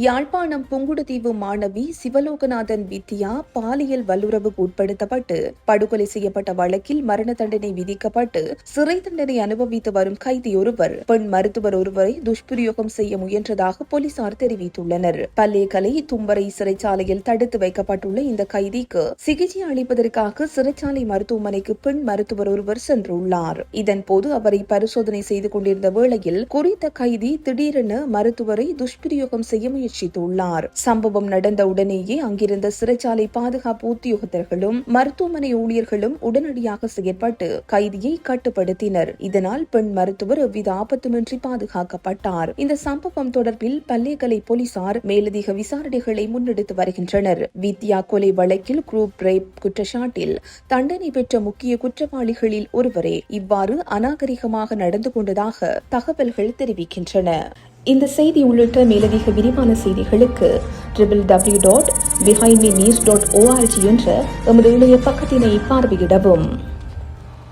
யாழ்ப்பாணம் புங்குடுதீவு மாணவி சிவலோகநாதன் வித்யா பாலியல் வல்லுறவுக்கு உட்படுத்தப்பட்டு படுகொலை செய்யப்பட்ட வழக்கில் மரண தண்டனை விதிக்கப்பட்டு சிறை தண்டனை அனுபவித்து வரும் கைதி ஒருவர் பெண் மருத்துவர் ஒருவரை துஷ்பிரயோகம் செய்ய முயன்றதாக போலீசார் தெரிவித்துள்ளனர். பல்லேகலை தும்பரை சிறைச்சாலையில் தடுத்து வைக்கப்பட்டுள்ள இந்த கைதிக்கு சிகிச்சை அளிப்பதற்காக சிறைச்சாலை மருத்துவமனைக்கு பெண் மருத்துவர் ஒருவர் சென்றுள்ளார். இதன்போது அவரை பரிசோதனை செய்து கொண்டிருந்த வேளையில் குறித்த கைதி திடீரென மருத்துவரை துஷ்பிரயோகம் செய்ய முயற்சித்துள்ளார். சம்பவம் நடந்த உடனேயே அங்கிருந்த சிறைச்சாலை பாதுகாப்பு உத்தியோகத்தர்களும் மருத்துவமனை ஊழியர்களும் உடனடியாக செயற்பட்டு கைதியை கட்டுப்படுத்தினர். இதனால் பெண் மருத்துவர் எவ்வித ஆபத்துமின்றி பாதுகாக்கப்பட்டார். இந்த சம்பவம் தொடர்பில் பல்லேகலை போலீசார் மேலதிக விசாரணைகளை முன்னெடுத்து வருகின்றனர். வித்யா கொலை வழக்கில் குரூப் ரேப் குற்றச்சாட்டில் தண்டனை பெற்ற முக்கிய குற்றவாளிகளில் ஒருவரே இவ்வாறு அநாகரிகமாக நடந்து கொண்டதாக தகவல்கள் தெரிவிக்கின்றன. இந்த செய்தி உள்ளிட்ட மேலதிக விரிவான செய்திகளுக்கு www.behindmenews.org என்ற எமது இணைய பக்கத்தினை பார்வையிடவும்.